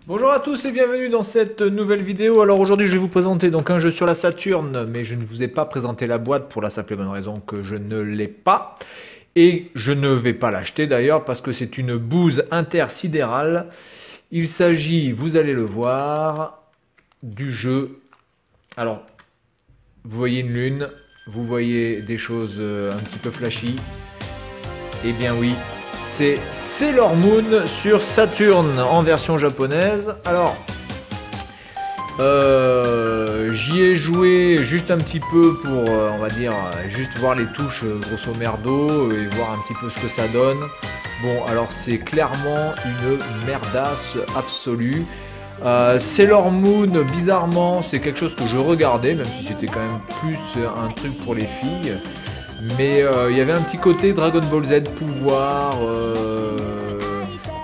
Bonjour à tous et bienvenue dans cette nouvelle vidéo. Alors aujourd'hui je vais vous présenter donc un jeu sur la Saturn, mais je ne vous ai pas présenté la boîte pour la simple et bonne raison que je ne l'ai pas. Et je ne vais pas l'acheter d'ailleurs parce que c'est une bouse intersidérale. Il s'agit, vous allez le voir, du jeu. Alors, vous voyez une lune, vous voyez des choses un petit peu flashy. Eh bien oui, c'est Sailor Moon sur Saturn en version japonaise. Alors, j'y ai joué juste un petit peu pour, on va dire, juste voir les touches grosso merdo et voir un petit peu ce que ça donne. Bon, alors c'est clairement une merdasse absolue. Sailor Moon, bizarrement, c'est quelque chose que je regardais, même si c'était quand même plus un truc pour les filles. Mais il y avait un petit côté Dragon Ball Z pouvoir,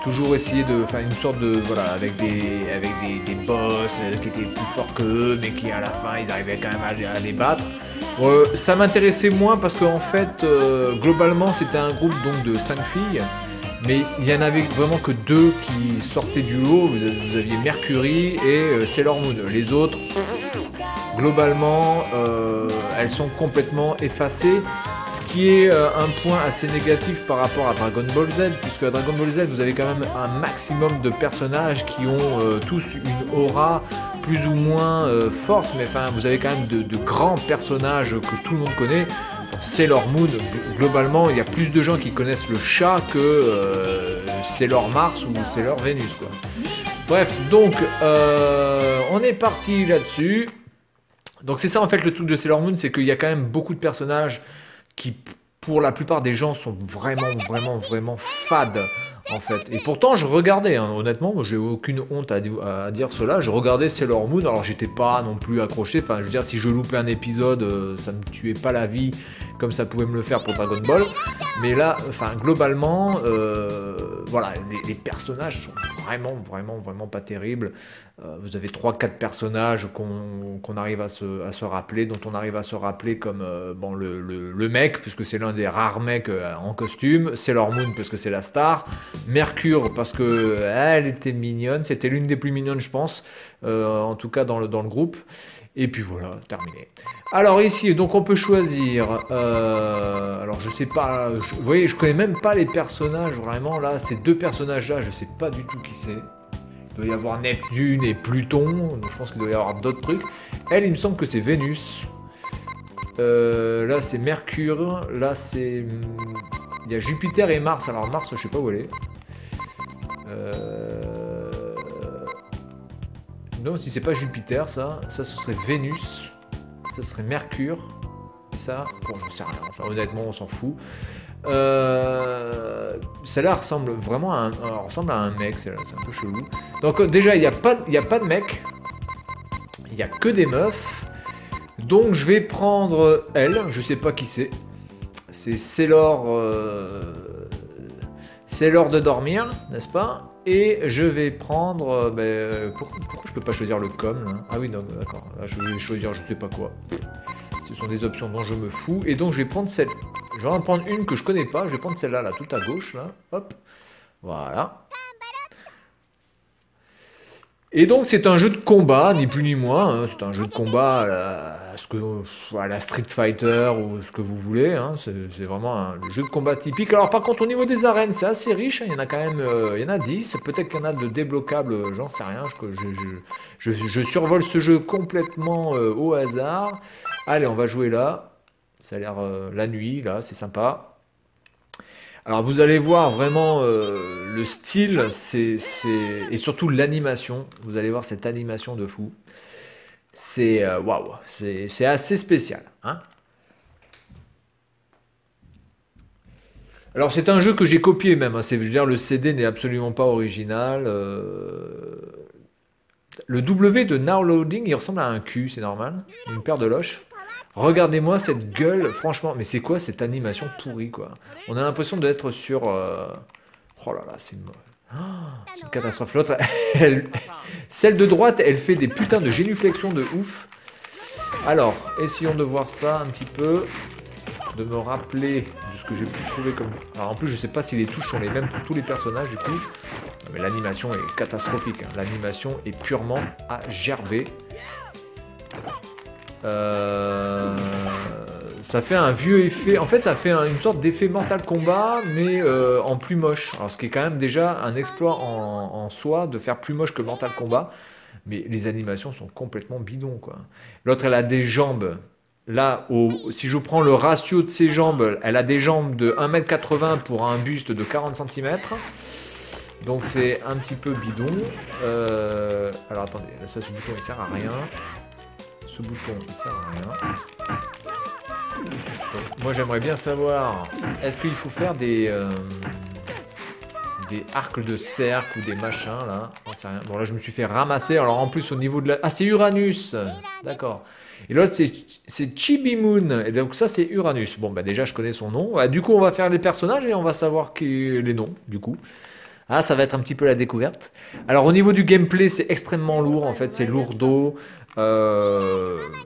toujours essayer de faire une sorte de, voilà, avec des boss qui étaient plus forts qu'eux, mais qui à la fin ils arrivaient quand même à les battre. Ça m'intéressait moins parce qu'en fait, globalement c'était un groupe donc de 5 filles, mais il y en avait vraiment que 2 qui sortaient du lot. Vous aviez Mercury et Sailor Moon. Les autres, globalement, elles sont complètement effacées. Ce qui est un point assez négatif par rapport à Dragon Ball Z, puisque à Dragon Ball Z, vous avez quand même un maximum de personnages qui ont tous une aura plus ou moins forte, mais enfin, vous avez quand même de grands personnages que tout le monde connaît. Sailor Moon, globalement, il y a plus de gens qui connaissent le chat que Sailor Mars ou Sailor Vénus, quoi. Bref, donc, on est parti là-dessus. Donc c'est ça en fait le truc de Sailor Moon, c'est qu'il y a quand même beaucoup de personnages qui, pour la plupart des gens, sont vraiment fades, en fait. Et pourtant, je regardais, hein, honnêtement, j'ai aucune honte à dire cela, je regardais Sailor Moon, alors j'étais pas non plus accroché, enfin, je veux dire, si je loupais un épisode, ça me tuait pas la vie, comme ça pouvait me le faire pour Dragon Ball, mais là, enfin, globalement, voilà, les personnages sont vraiment pas terribles. Vous avez 3-4 personnages qu'on arrive à se rappeler, dont on arrive à se rappeler comme bon, le mec, puisque c'est l'un des rares mecs en costume, Sailor Moon parce que c'est la star, Mercure parce que elle était mignonne, c'était l'une des plus mignonnes je pense, en tout cas dans le groupe. Et puis voilà, terminé. Alors ici, donc on peut choisir, alors je sais pas, vous voyez, je connais même pas les personnages vraiment là, ces 2 personnages là, je sais pas du tout qui c'est. Il doit y avoir Neptune et Pluton, donc je pense qu'il doit y avoir d'autres trucs. Elle, il me semble que c'est Vénus. Là c'est Mercure, là c'est... Il y a Jupiter et Mars, alors Mars je sais pas où elle est. Non, si c'est pas Jupiter, ça ce serait Vénus, ça serait Mercure, et ça, bon, j'en sais rien, enfin honnêtement on s'en fout. Celle-là ressemble vraiment à un mec, c'est un peu chelou. Donc déjà il n'y a pas de mec, il n'y a que des meufs. Donc je vais prendre elle, je sais pas qui c'est. C'est Sailor de dormir, n'est-ce pas? Et je vais prendre... pourquoi je peux pas choisir le com là? Ah oui, non, d'accord. Là, je vais choisir je sais pas quoi. Ce sont des options dont je me fous. Et donc je vais prendre celle... Je vais en prendre une que je connais pas. Je vais prendre celle-là, là, tout à gauche, là. Hop. Voilà. Et donc c'est un jeu de combat, ni plus ni moins, hein. C'est un jeu de combat à la Street Fighter ou ce que vous voulez, hein. C'est vraiment un jeu de combat typique. Alors par contre au niveau des arènes c'est assez riche, hein. Il y en a quand même, il y en a 10, peut-être qu'il y en a de débloquables, j'en sais rien, je survole ce jeu complètement au hasard. Allez, on va jouer là, ça a l'air la nuit, là, c'est sympa. Alors vous allez voir vraiment le style, et surtout l'animation. Vous allez voir cette animation de fou. C'est waouh, c'est assez spécial, hein. Alors c'est un jeu que j'ai copié même, hein. Je veux dire, le CD n'est absolument pas original. Le W de Now Loading, il ressemble à un Q, c'est normal. Une paire de loches. Regardez-moi cette gueule, franchement, mais c'est quoi cette animation pourrie, quoi? On a l'impression d'être sur... Oh là là, c'est une catastrophe. L'autre, celle de droite, elle fait des putains de génuflexions de ouf. Alors, essayons de voir ça un petit peu. De me rappeler de ce que j'ai pu trouver comme... Alors en plus, je sais pas si les touches sont les mêmes pour tous les personnages, du coup. Mais l'animation est catastrophique. Hein. L'animation est purement à gerber. Ça fait un vieux effet. En fait, ça fait une sorte d'effet Mortal Kombat, mais en plus moche. Alors, ce qui est quand même déjà un exploit en soi de faire plus moche que Mortal Kombat. Mais les animations sont complètement bidons, quoi. L'autre, elle a des jambes. Là, si je prends le ratio de ses jambes, elle a des jambes de 1,80 m pour un buste de 40 cm. Donc c'est un petit peu bidon. Alors attendez, là, ça, ce bouton il sert à rien. Ce bouton il sert à rien. Donc, moi j'aimerais bien savoir, est-ce qu'il faut faire des arcs de cercle ou des machins là? J'en sais rien. Bon là je me suis fait ramasser. Alors en plus au niveau de la... Ah c'est Uranus. D'accord. Et l'autre c'est Chibi Moon. Et donc ça c'est Uranus. Bon bah déjà je connais son nom. Ouais, du coup on va faire les personnages et on va savoir les noms du coup. Ah, ça va être un petit peu la découverte. Alors au niveau du gameplay, c'est extrêmement lourd, en fait, c'est lourdeau.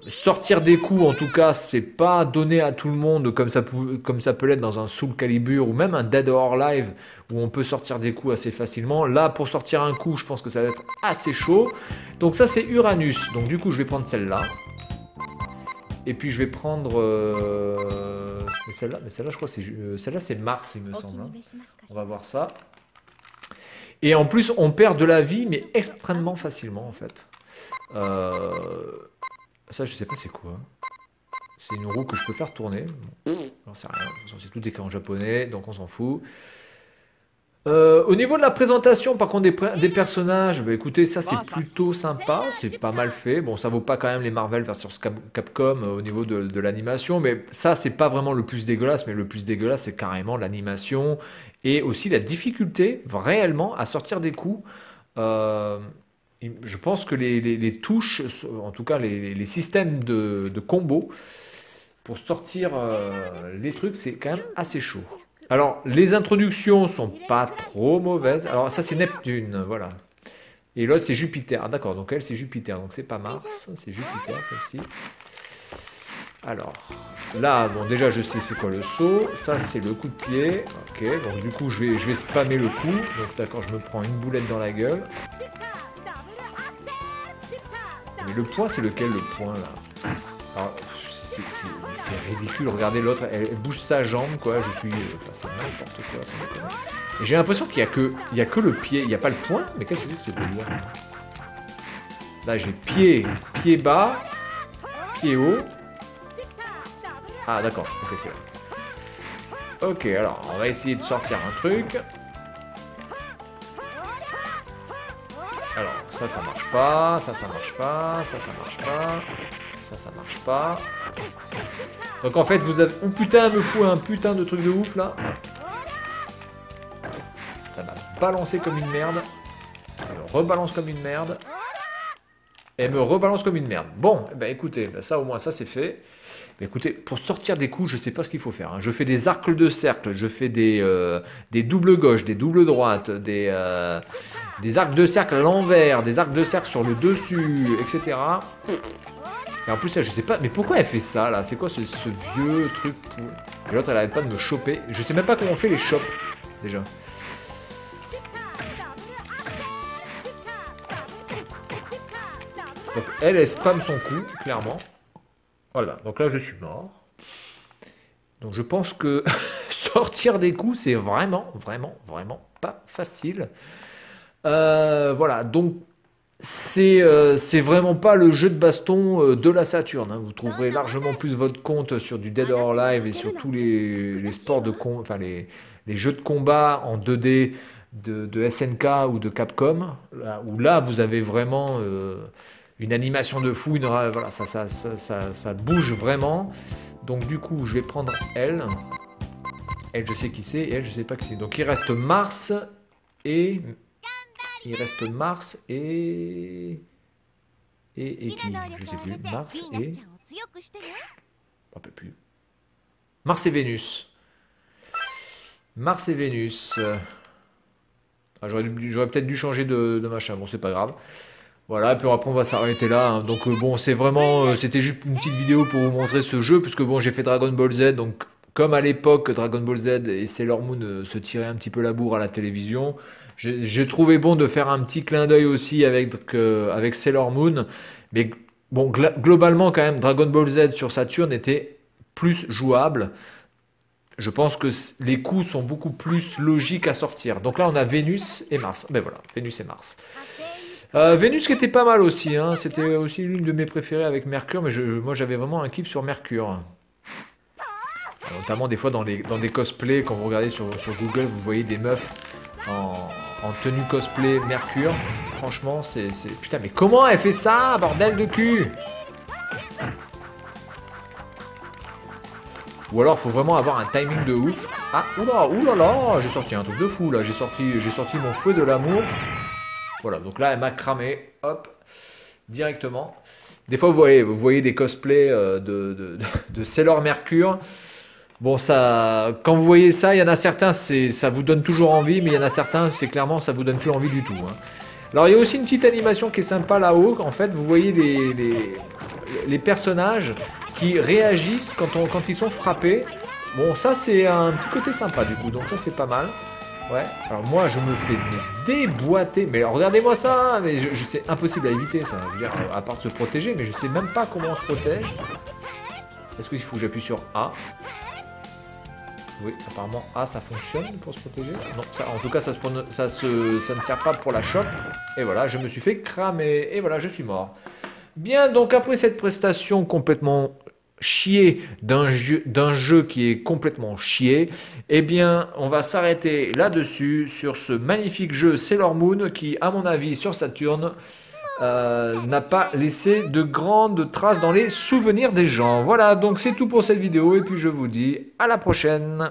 Sortir des coups, en tout cas, c'est pas donné à tout le monde comme ça peut l'être dans un Soul Calibur ou même un Dead or Alive où on peut sortir des coups assez facilement. Là, pour sortir un coup, je pense que ça va être assez chaud. Donc ça, c'est Uranus. Donc du coup, je vais prendre celle-là. Et puis je vais prendre celle-là, je crois que celle-là, c'est Mars, il me semble. Hein. On va voir ça. Et en plus, on perd de la vie, mais extrêmement facilement, en fait. Ça, je sais pas c'est quoi. C'est une roue que je peux faire tourner. J'en sais rien. C'est tout écrit en japonais, donc on s'en fout. Au niveau de la présentation, par contre, des personnages, bah, écoutez, ça c'est plutôt sympa, c'est pas mal fait. Bon, ça vaut pas quand même les Marvel versus Capcom au niveau de l'animation, mais ça c'est pas vraiment le plus dégueulasse, mais le plus dégueulasse c'est carrément l'animation et aussi la difficulté réellement à sortir des coups. Je pense que les touches, en tout cas les systèmes de combo pour sortir les trucs, c'est quand même assez chaud. Alors, les introductions sont pas trop mauvaises. Alors, ça, c'est Neptune, voilà. Et l'autre, c'est Jupiter. Ah, d'accord, donc elle, c'est Jupiter. Donc, c'est pas Mars, c'est Jupiter, celle-ci. Alors, là, bon, déjà, je sais c'est quoi le saut. Ça, c'est le coup de pied. Ok, donc du coup, je vais spammer le coup. Donc, d'accord, je me prends une boulette dans la gueule. Mais le point, c'est lequel, le point, là? Alors, c'est ridicule, regardez l'autre, elle bouge sa jambe, quoi, je suis... Enfin, c'est n'importe quoi, ça me déconne. Et j'ai l'impression qu'il n'y a que le pied, il n'y a pas le point, mais qu'est-ce que c'est que ce délire? Là, j'ai pied bas, pied haut. Ah, d'accord, ok, c'est là. Ok, alors, on va essayer de sortir un truc. Alors, ça marche pas, ça marche pas, ça marche pas... Ça marche pas. Donc en fait, vous avez... Oh putain, elle me fout un putain de truc de ouf, là. Ça m'a balancé comme une merde. Elle me rebalance comme une merde. Elle me rebalance comme une merde. Bon, bah écoutez, bah, ça au moins, ça c'est fait. Bah, écoutez, pour sortir des coups, je sais pas ce qu'il faut faire. Hein. Je fais des arcs de cercle, je fais des doubles gauches, des doubles droites, des arcs de cercle à l'envers, des arcs de cercle sur le dessus, etc. Et en plus, là, je sais pas, mais pourquoi elle fait ça, là? C'est quoi ce vieux truc pour... Et l'autre, elle arrête pas de me choper. Je sais même pas comment on fait les chops, déjà. Donc, elle spam son coup, clairement. Voilà, donc là, je suis mort. Donc, je pense que sortir des coups, c'est vraiment pas facile. Voilà, donc... C'est vraiment pas le jeu de baston de la Saturn. Hein. Vous trouverez largement plus votre compte sur du Dead or Alive et sur tous les sports de enfin les jeux de combat en 2D de SNK ou de Capcom. Où là, vous avez vraiment une animation de fou. Voilà, ça bouge vraiment. Donc du coup, je vais prendre elle. Elle, je sais qui c'est. Et elle, je sais pas qui c'est. Donc il reste Mars et... Il reste Mars et qui? Je sais plus. Mars et... Je me rappelle plus. Mars et Vénus. Mars et Vénus. Ah, j'aurais peut-être dû changer de machin. Bon, c'est pas grave. Voilà, puis après on va s'arrêter là. Hein. Donc bon, c'est vraiment... C'était juste une petite vidéo pour vous montrer ce jeu, puisque bon, j'ai fait Dragon Ball Z, donc... Comme à l'époque, Dragon Ball Z et Sailor Moon se tiraient un petit peu la bourre à la télévision, J'ai trouvé bon de faire un petit clin d'œil aussi avec Sailor Moon. Mais bon, globalement, quand même, Dragon Ball Z sur Saturn était plus jouable. Je pense que les coups sont beaucoup plus logiques à sortir. Donc là, on a Vénus et Mars. Ben voilà, Vénus et Mars. Vénus qui était pas mal aussi, hein. C'était aussi l'une de mes préférées avec Mercure, mais moi j'avais vraiment un kiff sur Mercure. Notamment des fois dans des cosplays, quand vous regardez sur Google, vous voyez des meufs en tenue cosplay Mercure. Franchement, c'est... Putain, mais comment elle fait ça, bordel de cul? Ou alors, faut vraiment avoir un timing de ouf. Ah, oulala, j'ai sorti un truc de fou, là. J'ai sorti mon fouet de l'amour. Voilà, donc là, elle m'a cramé. Hop, directement. Des fois, vous voyez des cosplays de Sailor Mercure. Bon, ça, quand vous voyez ça, il y en a certains, ça vous donne toujours envie, mais il y en a certains, c'est clairement, ça vous donne plus envie du tout, hein. Alors, il y a aussi une petite animation qui est sympa là-haut. En fait, vous voyez les personnages qui réagissent quand ils sont frappés. Bon, ça, c'est un petit côté sympa, du coup. Donc, ça, c'est pas mal. Ouais. Alors, moi, je me fais déboîter. Mais regardez-moi ça. Mais c'est impossible à éviter, ça. Je veux dire, à part se protéger. Mais je sais même pas comment on se protège. Est-ce qu'il faut que j'appuie sur A? Oui, apparemment A, ça fonctionne pour se protéger. Non, ça, en tout cas, ça ne sert pas pour la chope. Et voilà, je me suis fait cramer. Et voilà, je suis mort. Bien, donc après cette prestation complètement chiée d'un jeu qui est complètement chié, eh bien, on va s'arrêter là-dessus sur ce magnifique jeu Sailor Moon qui, à mon avis, sur Saturn, n'a pas laissé de grandes traces dans les souvenirs des gens. Voilà, donc c'est tout pour cette vidéo et puis je vous dis à la prochaine.